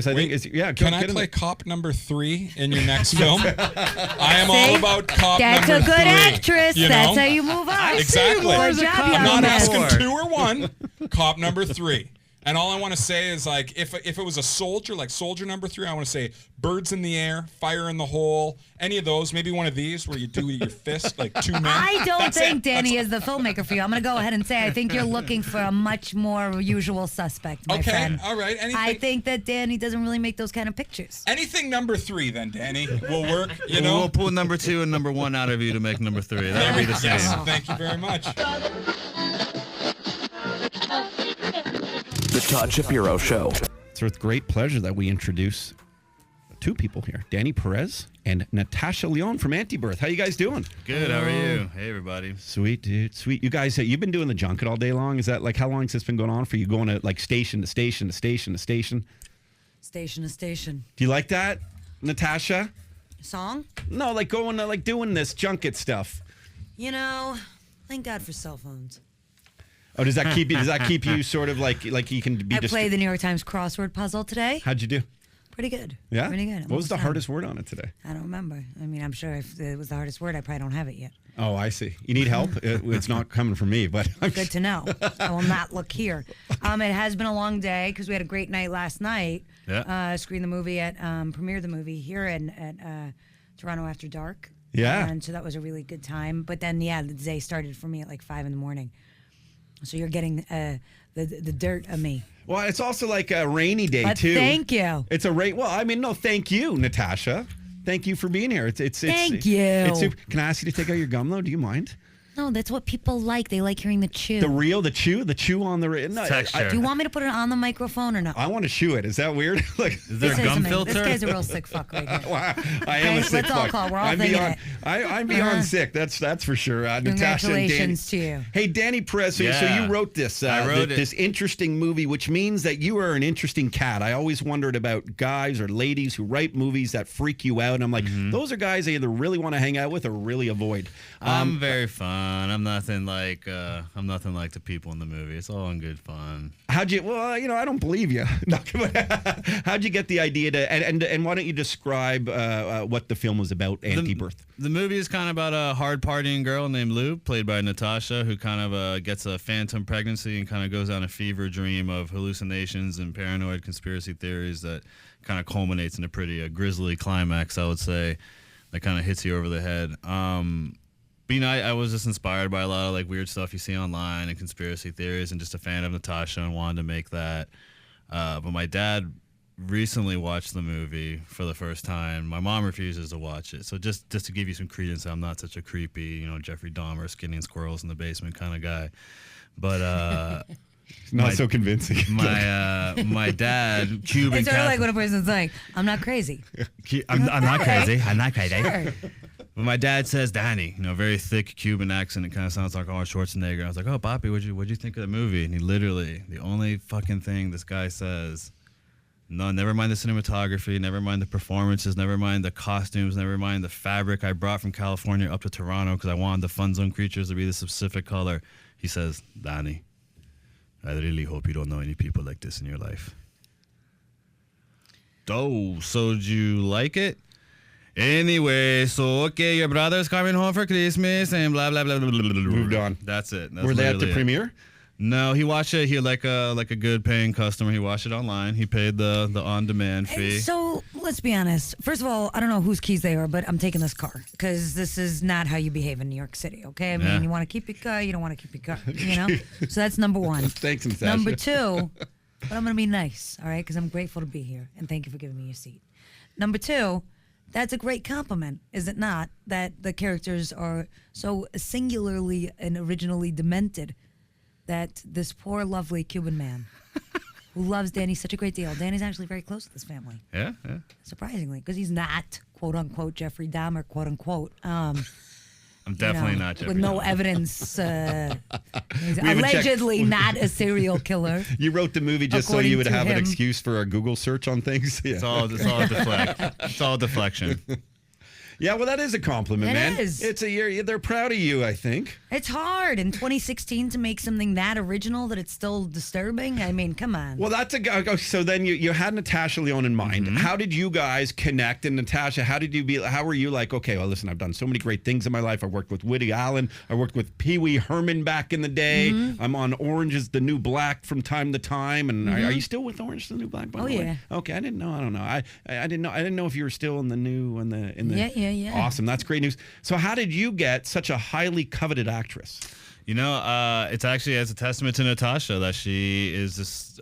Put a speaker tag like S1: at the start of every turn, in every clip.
S1: I think it's
S2: Can I play cop number 3 in your next film? I am all about cop
S3: That's
S2: number 3.
S3: a good actress.
S2: You
S3: That's
S2: know?
S3: how you move up.
S2: Exactly. I'm not asking
S1: for?
S2: 2 or 1. Cop number 3. And all I want to say is, like, if it was a soldier, like soldier number 3, I want to say birds in the air, fire in the hole, any of those. Maybe one of these where you do your fist, like 2 men.
S3: I don't think Danny is the filmmaker for you. I'm going to go ahead and say I think you're looking for a much more usual suspect, my friend.
S2: All right.
S3: I think that Danny doesn't really make those kind of pictures.
S2: Anything number 3, then, Danny, will work. You know,
S4: we'll pull number 2 and number 1 out of you to make number 3. That'll be the same.
S2: Yes, thank you very much.
S5: The Todd Shapiro Show.
S1: It's with great pleasure that we introduce 2 people here, Danny Perez and Natasha Lyonne from Antibirth. How you guys doing?
S4: Good. How are you? Hey, everybody.
S1: Sweet, dude. Sweet. You guys, you've been doing the junket all day long. Is that like how long has this been going on for you? Going to like station to station to station to station?
S3: Station to station.
S1: Do you like that, Natasha?
S3: Song?
S1: No, like going to like doing this junket stuff.
S3: You know, thank God for cell phones.
S1: Oh, does that keep you? Does that keep you sort of like you can be?
S3: I played the New York Times crossword puzzle today.
S1: How'd you do?
S3: Pretty good.
S1: Yeah,
S3: pretty good.
S1: What was the hardest word on it today?
S3: I don't remember. I mean, I'm sure if it was the hardest word, I probably don't have it yet.
S1: Oh, I see. You need help? It's not coming from me, but
S3: good to know. I will not look here. It has been a long day because we had a great night last night.
S4: Yeah.
S3: Screened the movie at premiered the movie here at Toronto After Dark.
S1: Yeah.
S3: And so that was a really good time. But then the day started for me at like 5 a.m. So you're getting the dirt of me.
S1: Well, it's also like a rainy day
S3: but
S1: too.
S3: Thank you.
S1: It's a rain. Well, I mean, no, thank you, Natasha. Thank you for being here.
S3: Thank you.
S1: It's super. Can I ask you to take out your gum though? Do you mind?
S3: No, that's what people like. They like hearing the chew.
S1: The chew on the no,
S4: texture.
S3: Do you want me to put it on the microphone or no?
S1: I want to chew it. Is that weird? Like,
S4: is there a gum filter?
S3: This guy's a real sick fuck right here.
S1: Well, I am a sick
S3: let's all
S1: fuck.
S3: call. We're all
S1: I'm
S3: thinking
S1: beyond. I'm beyond sick. That's for sure.
S3: Congratulations
S1: Natasha and Danny.
S3: to you.
S1: Hey, Danny Perez. So you wrote this.
S4: I wrote
S1: this interesting movie, which means that you are an interesting cat. I always wondered about guys or ladies who write movies that freak you out. And I'm like, those are guys I either really want to hang out with or really avoid.
S4: I'm very fun. I'm nothing like the people in the movie. It's all in good fun.
S1: How'd you? Well, I don't believe you. How'd you get the idea to? And why don't you describe what the film was about? Antibirth.
S4: The movie is kind of about a hard partying girl named Lou, played by Natasha, who kind of gets a phantom pregnancy and kind of goes on a fever dream of hallucinations and paranoid conspiracy theories that kind of culminates in a pretty grisly climax, I would say, that kind of hits you over the head. But, I was just inspired by a lot of like weird stuff you see online and conspiracy theories, and just a fan of Natasha and wanted to make that. But my dad recently watched the movie for the first time. My mom refuses to watch it. So just to give you some credence, I'm not such a creepy, Jeffrey Dahmer, skinning squirrels in the basement kind of guy. But
S1: not so convincing.
S4: My dad, Cuban.
S3: It's sort of like when a person's like, "I'm not crazy."
S4: I'm not crazy. I'm not crazy.
S3: Sure.
S4: But my dad says Danny, very thick Cuban accent. It kind of sounds like Arnold Schwarzenegger. I was like, "Oh, Papi, what'd you think of the movie?" And he literally, the only fucking thing this guy says, no, never mind the cinematography, never mind the performances, never mind the costumes, never mind the fabric I brought from California up to Toronto because I wanted the Fun Zone creatures to be this specific color. He says, Danny, I really hope you don't know any people like this in your life. Oh, so did you like it? Anyway, so okay, your brother's coming home for Christmas and blah blah blah blah blah.
S1: Moved on.
S4: That's it.
S1: Were they at the premiere?
S4: No, he watched it. He like a good paying customer. He watched it online. He paid the on demand fee.
S3: So let's be honest. First of all, I don't know whose keys they are, but I'm taking this car because this is not how you behave in New York City. Okay, I mean, you want to keep your car, you don't want to keep your car. So that's number one.
S1: Thanks, Natasha.
S3: Number two, but I'm gonna be nice, all right? Because I'm grateful to be here and thank you for giving me your seat. Number two. That's a great compliment, is it not? That the characters are so singularly and originally demented that this poor, lovely Cuban man who loves Danny such a great deal. Danny's actually very close to this family.
S4: Yeah.
S3: Surprisingly, because he's not, quote unquote, Jeffrey Dahmer, quote unquote.
S4: I'm definitely not Jeffrey
S3: with no
S4: Dahmer.
S3: Evidence. He's allegedly not a serial killer.
S1: You wrote the movie just so you would have an excuse for a Google search on things. Yeah.
S4: It's all deflection.
S1: Yeah, well, that is a compliment,
S3: It
S1: man.
S3: is.
S1: They're proud of you, I think.
S3: It's hard in 2016 to make something that original that it's still disturbing. I mean, come on.
S1: Well, so then you had Natasha Lyonne in mind. How did you guys connect? And Natasha, how were you like, okay, well, listen, I've done so many great things in my life. I worked with Woody Allen. I worked with Pee Wee Herman back in the day. I'm on Orange is the New Black from time to time. And are you still with Orange is the New Black? By the way?
S3: Yeah.
S1: Okay, I didn't know. I don't know. I didn't know if you were still in the new
S3: Yeah.
S1: Awesome. That's great news. So how did you get such a highly coveted actress?
S4: It's actually as a testament to Natasha that she is just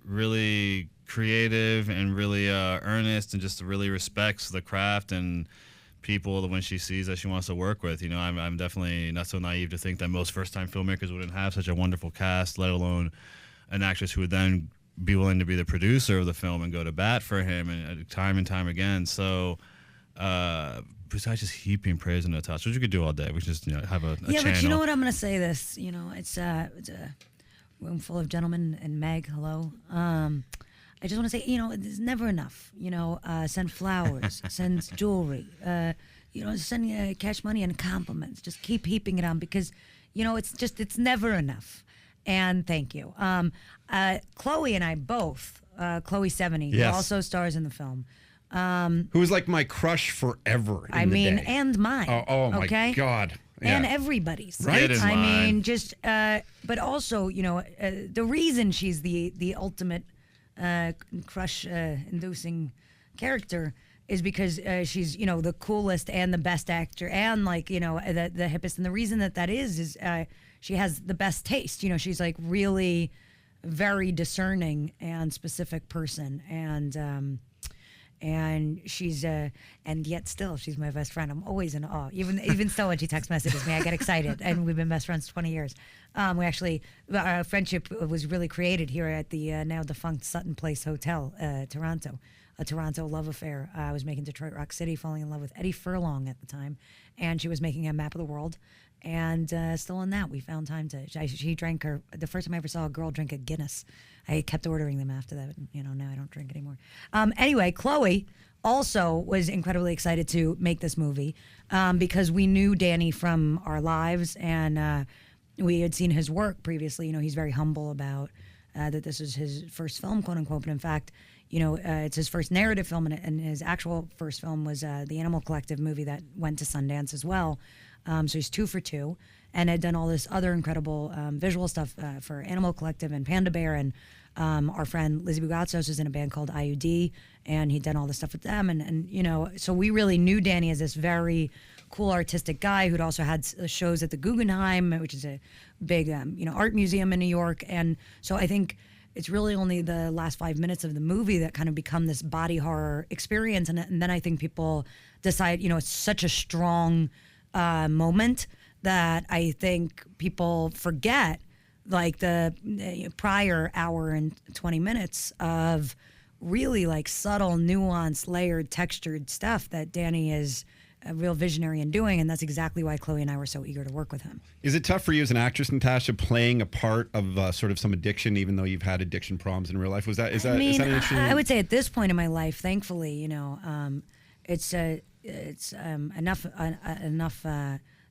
S4: really creative and really earnest and just really respects the craft and people when she sees that she wants to work with. I'm definitely not so naive to think that most first-time filmmakers wouldn't have such a wonderful cast, let alone an actress who would then be willing to be the producer of the film and go to bat for him and time again. So besides just heaping praise on Natasha, which you could do all day, we just have a
S3: yeah,
S4: channel.
S3: but you know what? I'm going to say this. It's a room full of gentlemen and Meg. Hello. I just want to say, it's never enough. Send flowers, send jewelry. Send cash money and compliments. Just keep heaping it on because, it's never enough. And thank you. Chloe and I both, Chloe 70,
S1: Yes.
S3: who also stars in the film.
S1: Who was like my crush forever in the day.
S3: And mine.
S1: Oh my
S3: okay?
S1: God. Yeah.
S3: And everybody's.
S1: Right?
S4: It is
S3: I
S4: mine.
S3: mean, just, but also, the reason she's the ultimate crush-inducing character is because she's, the coolest and the best actor and the hippest. And the reason that is she has the best taste. She's like really very discerning and specific person. And she's and yet still she's my best friend. I'm always in awe. Even still when she text messages me, I get excited. And we've been best friends 20 years. We actually our friendship was really created here at the now defunct Sutton Place Hotel, Toronto. A Toronto love affair. I was making Detroit Rock City, falling in love with Eddie Furlong at the time, and she was making a map of the world. And still in that, we found time to. She drank the first time I ever saw a girl drink a Guinness. I kept ordering them after that. Now I don't drink anymore. Anyway, Chloe also was incredibly excited to make this movie because we knew Danny from our lives and we had seen his work previously. He's very humble about that this is his first film, quote unquote. But in fact, it's his first narrative film, and his actual first film was the Animal Collective movie that went to Sundance as well. So he's 2 for 2 and had done all this other incredible visual stuff for Animal Collective and Panda Bear. And our friend Lizzie Bugatsos was in a band called IUD, and he'd done all this stuff with them. And so we really knew Danny as this very cool artistic guy who'd also had shows at the Guggenheim, which is a big, art museum in New York. And so I think it's really only the last 5 minutes of the movie that kind of become this body horror experience. And then I think people decide, it's such a strong moment that I think people forget like the prior hour and 20 minutes of really like subtle, nuanced, layered, textured stuff that Danny is a real visionary in doing, and that's exactly why Chloe and I were so eager to work with him.
S1: Is it tough for you as an actress, Natasha, playing a part of sort of some addiction, even though you've had addiction problems in real life? Is that an interesting?
S3: I would say at this point in my life, thankfully, it's enough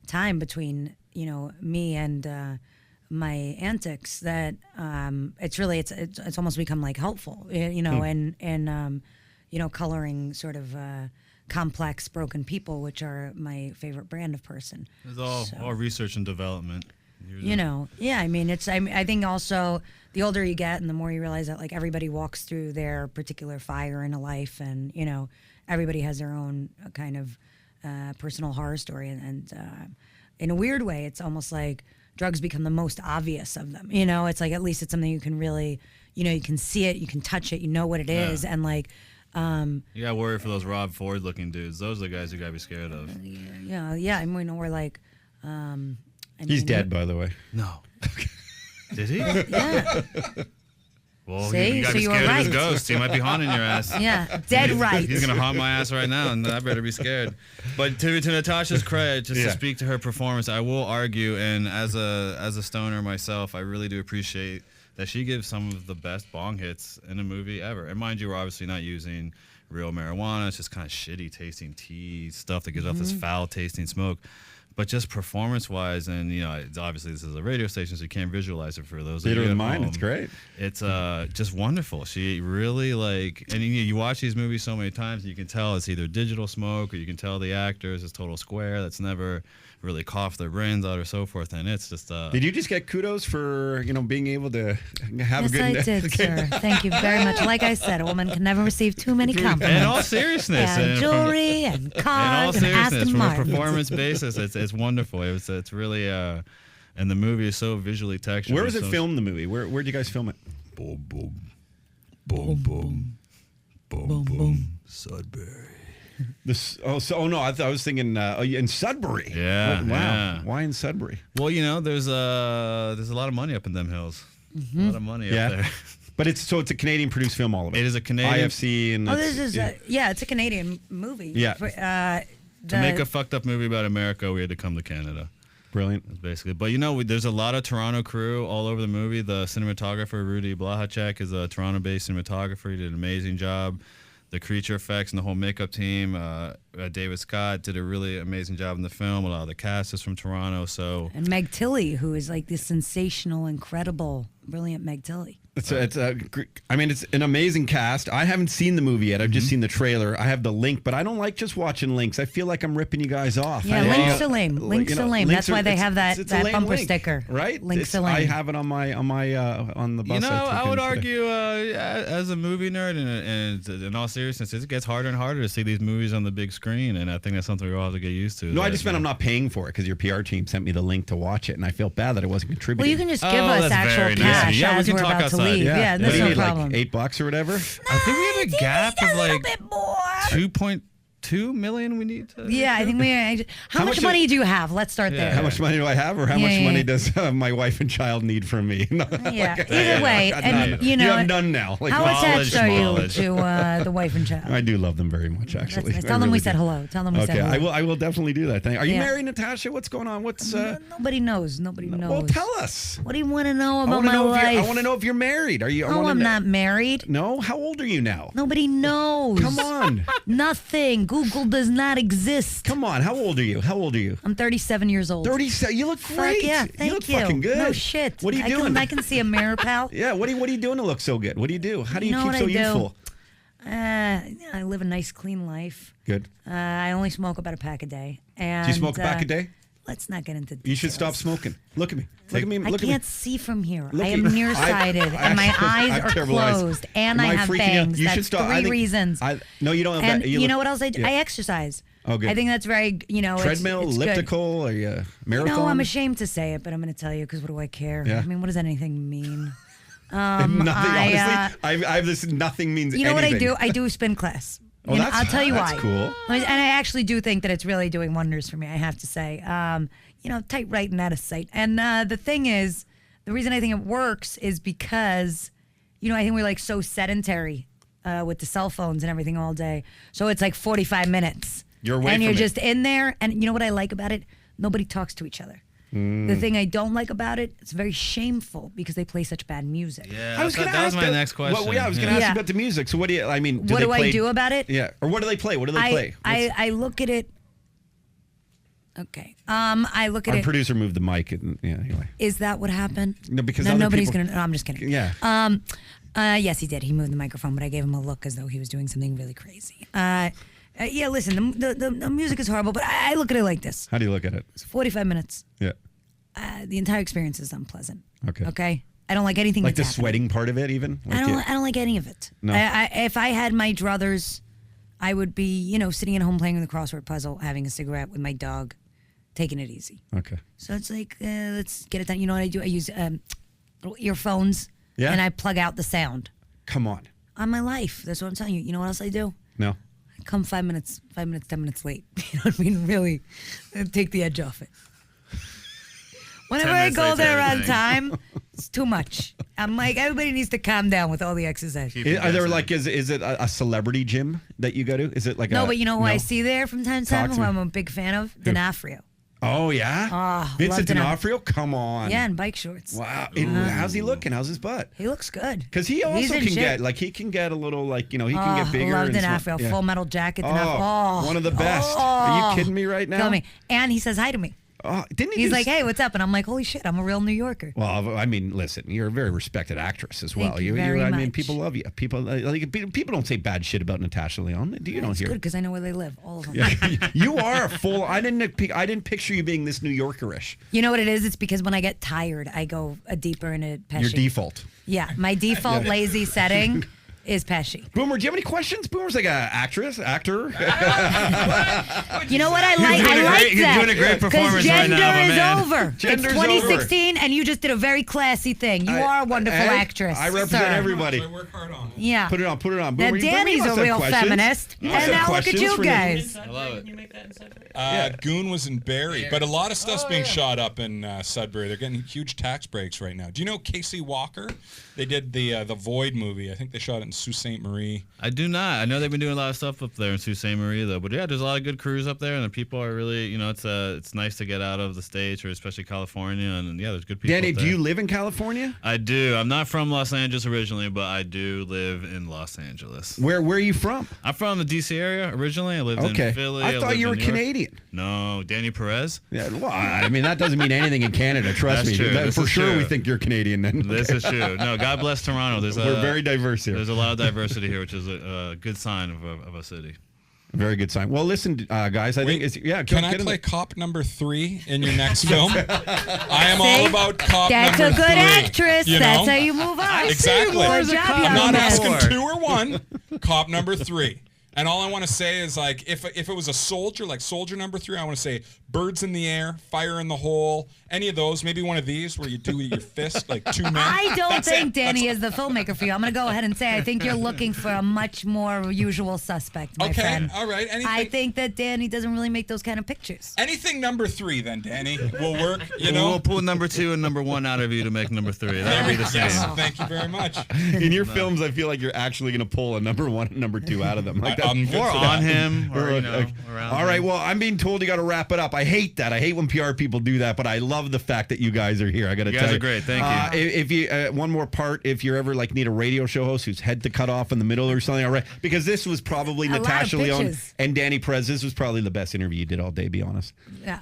S3: time between me and my antics that it's almost become like helpful, and coloring sort of complex, broken people, which are my favorite brand of person.
S4: It's all research and development.
S3: I think also the older you get and the more you realize that like everybody walks through their particular fire in a life, and everybody has their own kind of personal horror story, and in a weird way, it's almost like drugs become the most obvious of them. It's like at least it's something you can really, you can see it, you can touch it, you know what it is, and like.
S4: You gotta worry for those Rob Ford looking dudes. Those are the guys you gotta be scared of.
S3: Yeah. I mean, we're like.
S1: He's dead, by the way.
S4: No. Did he?
S3: Yeah.
S4: Well,
S3: See?
S4: you gotta be
S3: So you were
S4: scared of his
S3: right.
S4: ghost. He might be haunting your ass.
S3: Yeah, dead right.
S4: He's gonna haunt my ass right now, and I better be scared. But to Natasha's credit, just to speak to her performance, I will argue, and as a stoner myself, I really do appreciate that she gives some of the best bong hits in a movie ever. And mind you, we're obviously not using real marijuana. It's just kind of shitty tasting tea stuff that gives off this foul tasting smoke. But just performance-wise, and obviously this is a radio station, so you can't visualize it for those.
S1: Theater
S4: of you
S1: of
S4: at
S1: the mind.
S4: home.
S1: It's great.
S4: It's just wonderful. She really and you watch these movies so many times, you can tell it's either digital smoke, or you can tell the actors is total square that's never really coughed their brains out or so forth. And it's just.
S1: Did you just get kudos for being able to have a
S3: Yes,
S1: good?
S3: I did, sir. Thank you very much. Like I said, a woman can never receive too many compliments.
S4: In all seriousness,
S3: And jewelry and
S4: in all
S3: cars and
S4: seriousness,
S3: Aston
S4: from a
S3: Martin.
S4: performance basis, it's wonderful. It's really and the movie is so visually textured.
S1: Where was it
S4: so
S1: filmed? The movie? Where'd you guys film it?
S4: Boom, boom, boom, boom, boom, boom, Sudbury.
S1: No, I was thinking in Sudbury.
S4: Yeah,
S1: Wow.
S4: yeah.
S1: Why in Sudbury?
S4: Well, there's a lot of money up in them hills. A lot of money
S1: Yeah.
S4: up there.
S1: But it's a Canadian produced film, all of it.
S4: It is a Canadian.
S1: IFC and
S3: This is it's a Canadian movie.
S1: Yeah.
S4: To make a fucked up movie about America, we had to come to Canada.
S1: brilliant.
S4: Basically, but there's a lot of Toronto crew all over the movie. The cinematographer Rudy Blahacek is a Toronto-based cinematographer. He did an amazing job. The creature effects and the whole makeup team. David Scott did a really amazing job in the film. A lot of the cast is from Toronto. So
S3: And Meg Tilly, who is like this sensational, incredible, brilliant Meg Tilly.
S1: It's an amazing cast. I haven't seen the movie yet. I've just seen the trailer. I have the link, but I don't like just watching links. I feel like I'm ripping you guys off.
S3: Yeah, links are lame. Links are lame. That's why they have that
S1: it's a lame
S3: bumper
S1: link,
S3: sticker.
S1: right?
S3: Links are lame.
S1: I have it on the bus.
S4: I would argue, as a movie nerd, and in all seriousness, it gets harder and harder to see these movies on the big screen, and I think that's something we all have to get used to.
S1: No, I just meant I'm not paying for it because your PR team sent me the link to watch it, and I felt bad that I wasn't contributing.
S3: Well, you can just give us
S4: that's
S3: actual
S4: very nice.
S3: cash
S4: Yeah, we
S3: as
S4: can
S3: we're
S4: talk
S3: about
S4: outside.
S3: to leave. Yeah,
S1: What
S3: that's
S1: do you
S3: no
S1: need,
S3: problem.
S1: like $8 or whatever?
S4: I think we have a gap of like
S3: bit more.
S4: 2.2 million we need to.
S3: Yeah, I think we. How much
S1: much
S3: money do you have? Let's start
S4: Yeah.
S3: there.
S1: How much money do I have, or how
S3: Yeah,
S1: much
S3: yeah,
S1: money
S3: yeah.
S1: does my wife and child need from me?
S3: Yeah. Either way, and
S1: you have none now. Like,
S3: how
S4: Knowledge,
S3: attached are you
S4: knowledge.
S3: to the wife and child?
S1: I do love them very much,
S3: That's
S1: actually.
S3: nice.
S1: I
S3: Tell them we
S1: really
S3: said
S1: do.
S3: hello. Tell them we said
S1: Okay,
S3: hello.
S1: I will definitely do that. Are you
S3: Yeah.
S1: married, Natasha? What's going on? What's
S3: Nobody knows. Nobody knows.
S1: Well, tell us.
S3: What do you want to know
S1: I
S3: about
S1: want to
S3: my
S1: know
S3: life?
S1: I want to know if you're married. Are you?
S3: No, I'm not married.
S1: No. How old are you now?
S3: Nobody knows.
S1: Come on.
S3: Nothing. Google does not exist.
S1: Come on. How old are you? How old are you?
S3: I'm 37 years old.
S1: 37. You look
S3: Fuck
S1: great.
S3: yeah,
S1: you
S3: thank
S1: look fucking good.
S3: No shit.
S1: What are you doing?
S3: I can see a mirror, pal.
S1: Yeah. What are you doing to look so good? What do you do? How do you
S3: know
S1: keep
S3: what
S1: so
S3: I do?
S1: youthful?
S3: I live a nice, clean life.
S1: Good.
S3: I only smoke about a pack a day. And,
S1: Do you smoke a pack a day?
S3: Let's not get into details.
S1: You should stop smoking. Look at me. Look at me.
S3: I
S1: Look at me.
S3: can't see from here.
S1: Look
S3: I
S1: at
S3: am
S1: me.
S3: nearsighted, and my eyes
S1: have
S3: are
S1: terrible eyes.
S3: closed, and
S1: Am
S3: I have
S1: freaking you out?
S3: bangs.
S1: You
S3: That's
S1: should stop.
S3: three
S1: I think-
S3: reasons.
S1: No, you don't have
S3: And
S1: that.
S3: you
S1: look-
S3: know what else I do?
S1: yeah.
S3: I exercise.
S1: Oh, good.
S3: I think that's very,
S1: Treadmill,
S3: it's
S1: elliptical, or marathon?
S3: No, I'm ashamed to say it, but I'm going to tell you because what do I care?
S1: Yeah.
S3: I mean, what does anything mean?
S1: Nothing.
S3: I,
S1: Honestly, I have this. Nothing means.
S3: You know what I
S1: anything.
S3: do? I do spin class.
S1: Oh, that's-
S3: I'll tell you
S1: that's
S3: why.
S1: cool.
S3: And I actually do think that it's really doing wonders for me. I have to say, tight, right, and out of sight. And the thing is, the reason I think it works is because, I think we're like so sedentary with the cell phones and everything all day. So it's like 45 minutes.
S1: You're away
S3: and you're
S1: from it.
S3: just in there. And you know what I like about it? Nobody talks to each other. The thing I don't like about it, it's very shameful because they play such bad music.
S4: Yeah,
S1: I was gonna
S4: that was
S1: ask
S4: my
S1: that-
S4: next question.
S1: Well, yeah, I was going to ask
S3: Yeah.
S1: you about the music. So, what do you? I mean,
S3: What
S1: they
S3: do I
S1: play,
S3: do about it?
S1: Yeah, or what do they play? What do they play?
S3: I look at it. Okay. I look at
S1: Our
S3: it.
S1: producer moved the mic. Anyway.
S3: Is that what happened?
S1: No, because other
S3: nobody's
S1: people-
S3: gonna. No, I'm just kidding.
S1: Yeah.
S3: Yes, he did. He moved the microphone, but I gave him a look as though he was doing something really crazy. Yeah. Listen, the music is horrible, but I look at it like this:
S1: How do you look at it?
S3: it's 45 minutes.
S1: Yeah.
S3: The entire experience is unpleasant.
S1: Okay.
S3: Okay. I don't like anything.
S1: Like the
S3: that's happening.
S1: sweating part of it, even. Like
S3: I don't like any of it.
S1: No.
S3: If I had my druthers, I would be, sitting at home playing the crossword puzzle, having a cigarette with my dog, taking it easy.
S1: Okay.
S3: So it's like, let's get it done. You know what I do? I use little earphones,
S1: Yeah.
S3: and I plug out the sound
S1: Come on.
S3: on my life. That's what I'm telling you. You know what else I do?
S1: No.
S3: I come 10 minutes late. You know what I mean? Really, take the edge off it. Whenever
S4: 10
S3: I
S4: minutes
S3: go
S4: late to
S3: there on
S4: everything.
S3: time, it's too much. I'm like, everybody needs to calm down with all the exercise.
S4: Keep it
S1: Are there
S4: guessing.
S1: like is it a celebrity gym that you go to? Is it like
S3: No,
S1: a,
S3: but you know who I see there from time to
S1: Talk
S3: time,
S1: to
S3: who
S1: me.
S3: I'm a big fan of? D'Onofrio.
S1: Oh yeah. Vincent
S3: loved it.
S1: D'Onofrio. Come on.
S3: Yeah, in bike shorts.
S1: Wow. How's he looking? How's his butt?
S3: He looks good.
S1: Because he
S3: He's
S1: also
S3: in
S1: can
S3: shape.
S1: he can get a little he can get bigger.
S3: Loved
S1: and
S3: D'Onofrio.
S1: yeah.
S3: Full Metal Jacket.
S1: One of the best. Are you kidding me right now?
S3: Kill me. And he says hi to me.
S1: Oh, didn't he?
S3: He's
S1: do
S3: like, hey, what's up? And I'm like, holy shit, I'm a real New Yorker.
S1: Well, I mean, listen, you're a very respected actress as well.
S3: Thank you very
S1: I mean,
S3: much.
S1: people love you. People people don't say bad shit about Natasha Lyonne. You don't
S3: It's
S1: hear.
S3: good because I know where they live, all of them.
S1: Yeah, you are a full. I didn't picture you being this New Yorkerish.
S3: You know what it is? It's because when I get tired, I go deeper into Pesci.
S1: Your default.
S3: Yeah, my default lazy setting is Pesci.
S1: Boomer, do you have any questions? Boomer's like an actor.
S3: You know what I like? I like
S4: You're
S3: that.
S4: doing a great performance
S3: gender
S4: right now, my
S3: is
S4: man.
S3: over.
S1: Gender's
S3: it's 2016, and you just did a very classy thing. You are a wonderful actress.
S1: I represent
S3: sir.
S1: everybody.
S2: I work hard on it.
S3: Yeah.
S1: Put it on.
S3: Now,
S1: Boomer, you
S3: Danny's
S1: must
S3: a
S1: have
S3: real
S1: questions.
S3: feminist.
S1: You must
S3: And
S1: have
S3: now look at
S1: questions
S3: you
S1: for
S3: guys.
S4: I love it.
S5: Can you make that in Sudbury?
S2: Goon was in Barrie, but a lot of stuff's being shot up in Sudbury. They're getting huge tax breaks right now. Do you know Casey Walker? They did the Void movie. I think they shot it in Sault Ste. Marie.
S4: I do not. I know they've been doing a lot of stuff up there in Sault Ste. Marie, though. But yeah, there's a lot of good crews up there, and the people are really, it's nice to get out of the States, or especially California, and yeah, there's good people.
S1: Danny,
S4: up
S1: do
S4: there.
S1: you live in California?
S4: I do. I'm not from Los Angeles originally, but I do live in Los Angeles.
S1: Where are you from?
S4: I'm from the D.C. area originally. I lived
S1: Okay.
S4: in Philly.
S1: I thought
S4: lived
S1: you were
S4: in New York.
S1: Canadian.
S4: No, Danny Perez.
S1: Yeah, well, I mean that doesn't mean anything in Canada. Trust
S4: That's
S1: me.
S4: true. This
S1: For
S4: is
S1: sure,
S4: true.
S1: we think you're Canadian. Then
S4: This is true. No, God bless Toronto.
S1: We're very diverse here.
S4: There's a lot of diversity here, which is a good sign of a city.
S1: Very good sign. Well, listen, guys. I think it's
S2: Can I play cop number 3 in your next film? I am all about cop
S3: That's
S2: number 3.
S3: a good actress.
S2: You
S3: That's
S2: know?
S3: how you move on.
S2: Exactly.
S3: Good job,
S4: cop.
S3: young
S2: I'm not
S3: man.
S2: asking
S4: Four.
S2: 2 or 1. Cop number 3. And all I want to say is, like, if it was a soldier, like soldier number 3, I want to say birds in the air, fire in the hole, any of those. Maybe one of these where you do your fist, like 2 men.
S3: I don't
S2: That's
S3: think
S2: it.
S3: Danny
S2: That's-
S3: is the filmmaker for you. I'm going to go ahead and say I think you're looking for a much more usual suspect, my
S2: Okay,
S3: friend.
S2: all right.
S3: I think that Danny doesn't really make those kind of pictures.
S2: Anything number 3, then, Danny, will work. You know.
S4: We'll pull number 2 and number 1 out of you to make number 3. That'll be the same.
S2: Yes, thank you very much.
S1: in your films, I feel like you're actually going to pull a number 1 and number 2 out of them. Like
S2: I'm good
S4: Or
S2: for
S4: on
S2: that.
S4: him, or
S1: Okay.
S4: around
S1: All right.
S4: him.
S1: Well, I'm being told you got to wrap it up. I hate that. I hate when PR people do that, but I love the fact that you guys are here. I got to
S4: You
S1: tell
S4: guys
S1: you.
S4: are great. Thank you.
S1: If you one more part, if you ever like need a radio show host whose head to cut off in the middle or something, all right? Because this was probably
S3: A lot of
S1: Natasha Lyonne
S3: pitches.
S1: and Danny Perez. This was probably the best interview you did all day. Be honest.
S3: Yeah.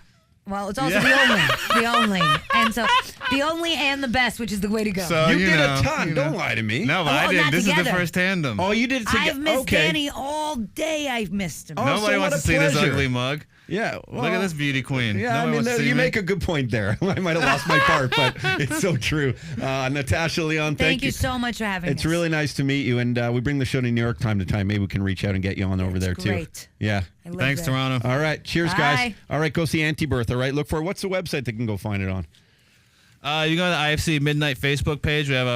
S3: Well, it's also the only. And so the only and the best, which is the way to go.
S4: So,
S1: You did a
S4: know,
S1: ton.
S4: you know.
S1: Don't lie to me.
S4: No, but
S3: Oh,
S4: I did.
S3: not
S4: This is
S3: together.
S4: the first tandem.
S1: Oh, you did it together.
S3: I've missed
S1: Okay.
S3: Danny all day. I've missed him.
S1: Oh,
S4: Nobody
S1: so
S4: wants
S1: what
S4: to
S1: a
S4: see this
S1: pleasure.
S4: ugly mug.
S1: Yeah.
S4: Look at this beauty queen.
S1: Yeah,
S4: Nobody wants to see
S1: you
S4: me.
S1: make a good point there. I might have lost my part, but it's so true. Natasha Lyonne,
S3: Thank you so much for having
S1: It's
S3: us.
S1: really nice to meet you, and we bring the show to New York time to time. Maybe we can reach out and get you on over there too.
S3: great.
S1: Yeah.
S3: I live
S4: Thanks,
S3: there.
S4: Toronto.
S1: All right. Cheers,
S3: Bye.
S1: guys. All right, go see Antibirth. All right, look for what's the website they can go find it on.
S4: You go to the IFC Midnight Facebook page. We have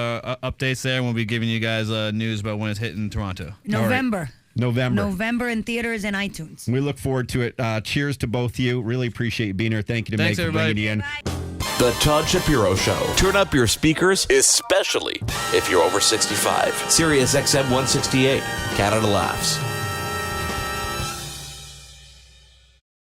S4: updates there, and we'll be giving you guys news about when it's hitting Toronto.
S3: November.
S1: November.
S3: November in theaters and iTunes.
S1: We look forward to it. Cheers to both of you. Really appreciate you being here. Thank you to
S4: Thanks,
S1: Meg for
S4: everybody.
S1: bringing you in.
S3: Bye.
S6: The Todd Shapiro Show. Turn up your speakers, especially if you're over 65. SiriusXM 168, Canada Laughs.